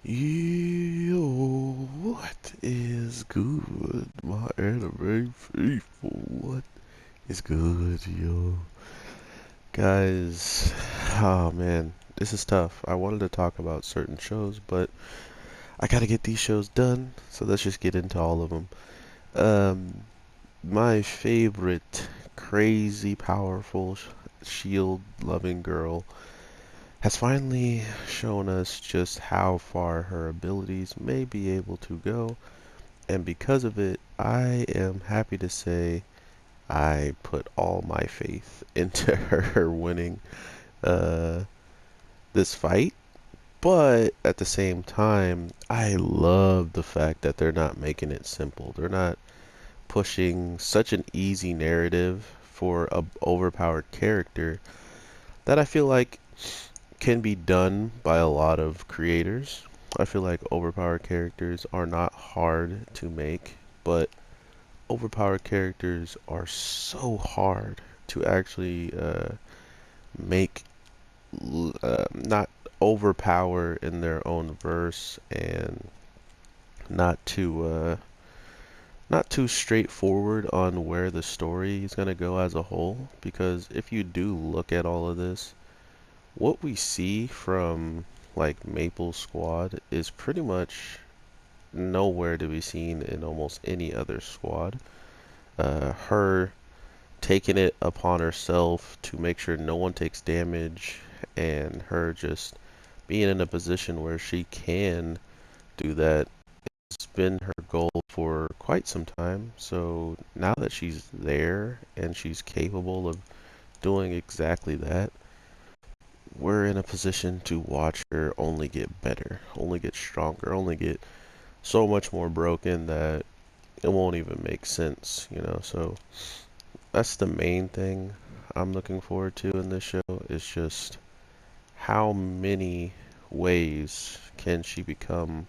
Yo, what is good, my anime people? What is good, yo? Guys, oh man, this is tough. I wanted to talk about certain shows, but I gotta get these shows done, so let's just get into all of them. Um, my favorite crazy powerful shield loving girl has finally shown us just how far her abilities may be able to go. And because of it, I am happy to say I put all my faith into her winning uh, this fight. But at the same time, I love the fact that they're not making it simple. They're not pushing such an easy narrative for a overpowered character that I feel like can be done by a lot of creators. I feel like overpowered characters are not hard to make, but overpowered characters are so hard to actually make not overpower in their own verse and not too not too straightforward on where the story is going to go as a whole, because if you do look at all of this, what we see from like Maple Squad is pretty much nowhere to be seen in almost any other squad. Her taking it upon herself to make sure no one takes damage, and her just being in a position where she can do that, has been her goal for quite some time. So now that she's there and she's capable of doing exactly that, we're in a position to watch her only get better, only get stronger, only get so much more broken that it won't even make sense, you know. So that's the main thing I'm looking forward to in this show, is just how many ways can she become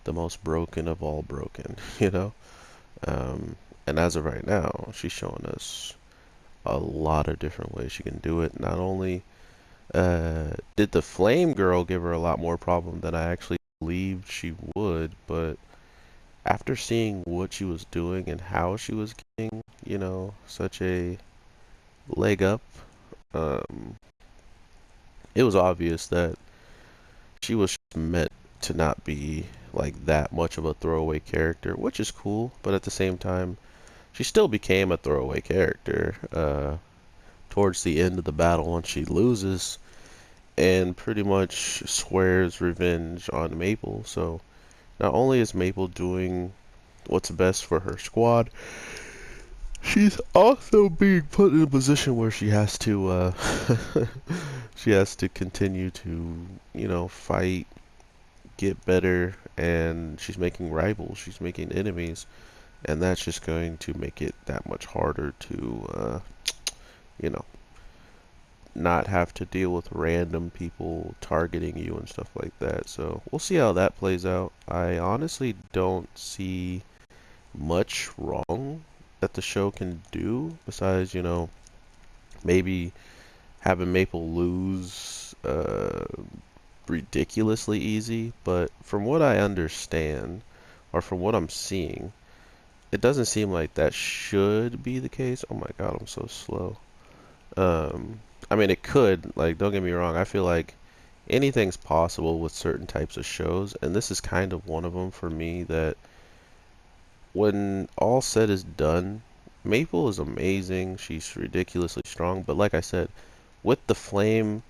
the most broken of all broken, you know? Um, and as of right now, she's showing us a lot of different ways she can do it. Not only did the Flame Girl give her a lot more problem than I actually believed she would, but after seeing what she was doing and how she was getting, you know, such a leg up, um, it was obvious that she was meant to not be like that much of a throwaway character, which is cool, but at the same time, she still became a throwaway character towards the end of the battle when she loses and pretty much swears revenge on Maple. So not only is Maple doing what's best for her squad, she's also being put in a position where she has to she has to continue to, you know, fight, get better, and she's making rivals, she's making enemies, and that's just going to make it that much harder to you know, not have to deal with random people targeting you and stuff like that. So we'll see how that plays out. I honestly don't see much wrong that the show can do besides, you know, maybe having Maple lose ridiculously easy. But from what I understand, or from what I'm seeing, it doesn't seem like that should be the case. Oh my god, I'm so slow. Um, I mean, it could, like, don't get me wrong, I feel like anything's possible with certain types of shows, and this is kind of one of them for me, that when all said is done, Maple is amazing, she's ridiculously strong, but like I said, with the Flame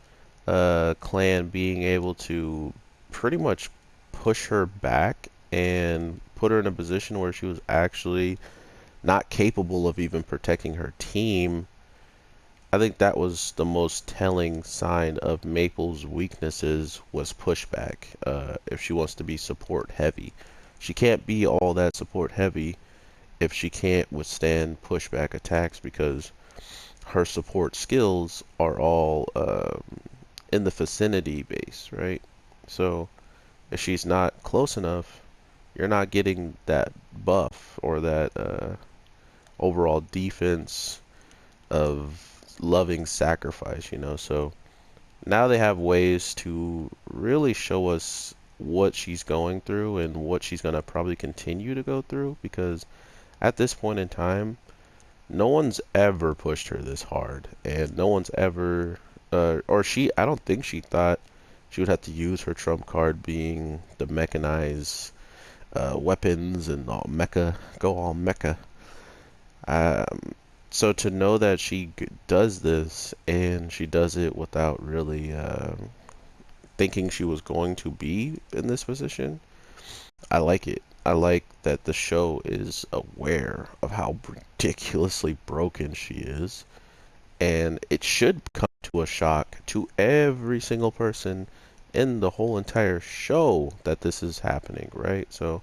clan being able to pretty much push her back and put her in a position where she was actually not capable of even protecting her team, I think that was the most telling sign of Maple's weaknesses was pushback. If she wants to be support heavy, she can't be all that support heavy if she can't withstand pushback attacks, because her support skills are all in the vicinity base, right? So if she's not close enough, you're not getting that buff or that overall defense of loving sacrifice, you know. So now they have ways to really show us what she's going through and what she's going to probably continue to go through, because at this point in time, no one's ever pushed her this hard, and no one's ever, or she, I don't think she thought she would have to use her trump card being the mechanized weapons and all mecha, go all mecha. Um, so to know that she does this and she does it without really thinking she was going to be in this position, I like it. I like that the show is aware of how ridiculously broken she is, and it should come to a shock to every single person in the whole entire show that this is happening, right? So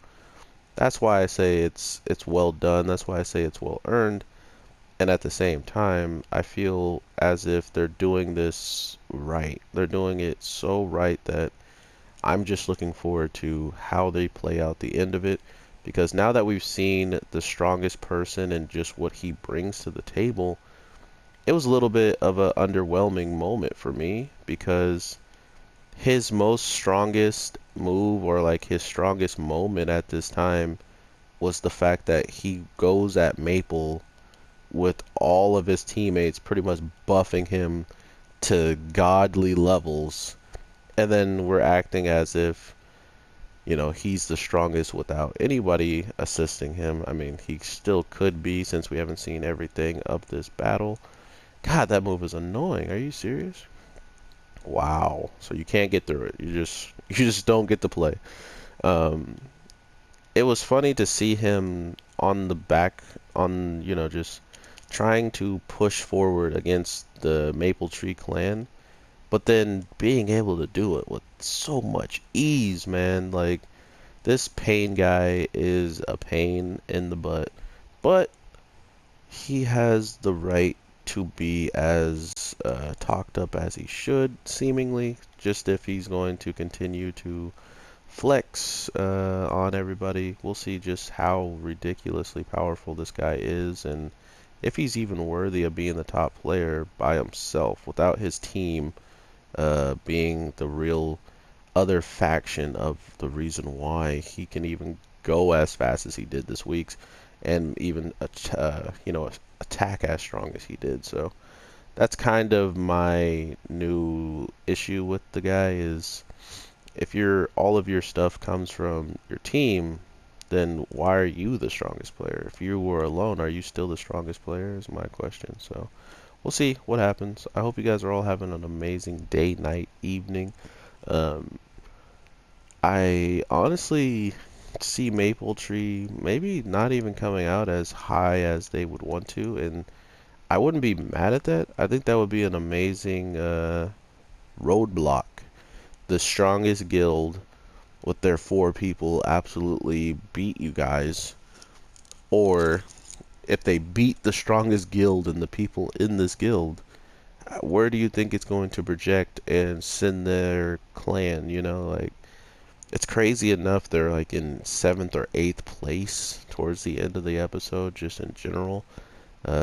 that's why I say it's well done. That's why I say it's well earned. And at the same time, I feel as if they're doing this right. They're doing it so right that I'm just looking forward to how they play out the end of it, because now that we've seen the strongest person and just what he brings to the table, it was a little bit of an underwhelming moment for me, because his most strongest move, or like his strongest moment at this time, was the fact that he goes at Maple with all of his teammates pretty much buffing him to godly levels, and then we're acting as if, you know, he's the strongest without anybody assisting him. I mean, he still could be, since we haven't seen everything of this battle. God, that move is annoying. Are you serious? Wow. So you can't get through it. You just don't get to play. Um, it was funny to see him on the back, on, you know, just trying to push forward against the Maple Tree clan, but then being able to do it with so much ease, man. Like, this Pain guy is a pain in the butt, but he has the right to be as talked up as he should, seemingly, just if he's going to continue to flex on everybody. We'll see just how ridiculously powerful this guy is, and if he's even worthy of being the top player by himself without his team being the real other faction of the reason why he can even go as fast as he did this week, and even attack as strong as he did. So that's kind of my new issue with the guy, is if all of your stuff comes from your team, then why are you the strongest player? If you were alone, are you still the strongest player, is my question. So we'll see what happens. I hope you guys are all having an amazing day, night, evening. Um, I honestly see Maple Tree maybe not even coming out as high as they would want to, and I wouldn't be mad at that. I think that would be an amazing roadblock. The strongest guild with their 4 people absolutely beat you guys, or if they beat the strongest guild and the people in this guild, where do you think it's going to project and send their clan? You know, like, it's crazy enough they're like in 7th or 8th place towards the end of the episode, just in general,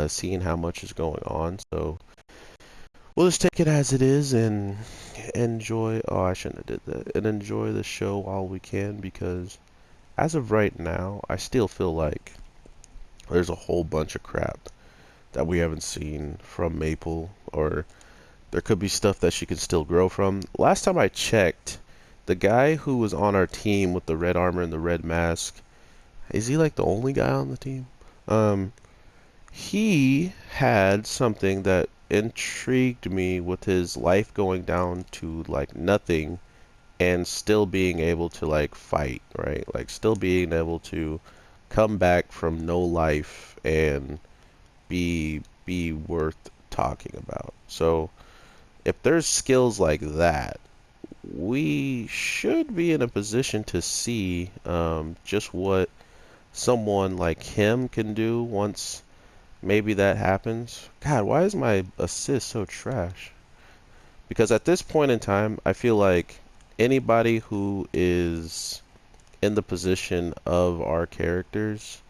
seeing how much is going on. So we'll just take it as it is and enjoy. Oh, I shouldn't have did that. And enjoy the show while we can, because as of right now, I still feel like there's a whole bunch of crap that we haven't seen from Maple, or there could be stuff that she can still grow from. Last time I checked, the guy who was on our team with the red armor and the red mask, is he like the only guy on the team? Um, he had something that intrigued me with his life going down to like nothing, and still being able to like fight, right? Like, still being able to come back from no life and be worth talking about. So if there's skills like that, we should be in a position to see just what someone like him can do once maybe that happens. God, why is my assist so trash? Because at this point in time, I feel like anybody who is in the position of our characters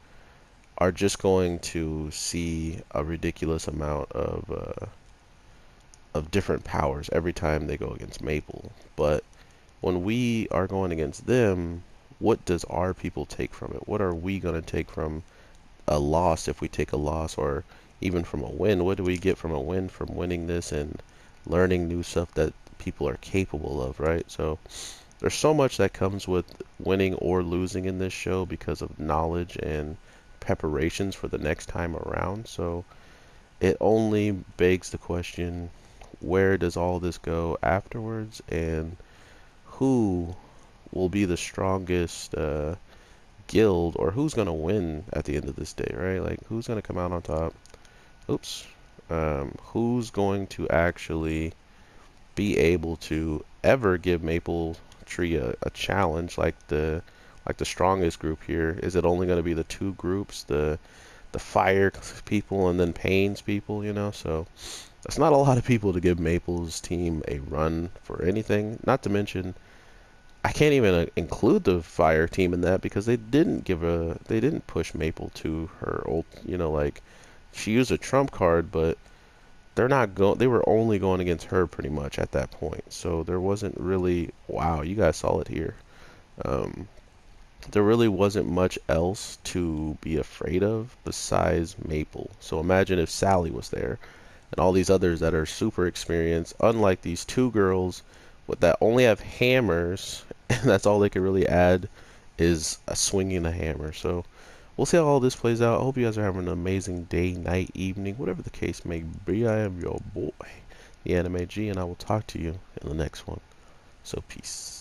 are just going to see a ridiculous amount of different powers every time they go against Maple. But when we are going against them, what does our people take from it? What are we going to take from a loss if we take a loss, or even from a win? What do we get from a win from winning this and learning new stuff that people are capable of, right? So there's so much that comes with winning or losing in this show because of knowledge and preparations for the next time around. So it only begs the question, where does all this go afterwards, and who will be the strongest guild, or who's going to win at the end of this day, right? Like, who's going to come out on top? Oops. Who's going to actually be able to ever give Maple Tree a challenge like the strongest group here? Is it only going to be the two groups, the fire people and then Pain's people, you know? So that's not a lot of people to give Maple's team a run for anything. Not to mention, I can't even include the fire team in that because they didn't push Maple to her old, you know, like she used a trump card, but they were only going against her pretty much at that point. So there wasn't really, wow, you guys saw it here. Um, there really wasn't much else to be afraid of besides Maple. So imagine if Sally was there and all these others that are super experienced, unlike these two girls that only have hammers, and that's all they could really add is a swinging a hammer. So we'll see how all this plays out. I hope you guys are having an amazing day, night, evening, whatever the case may be. I am your boy, the Anime G, and I will talk to you in the next one. So peace.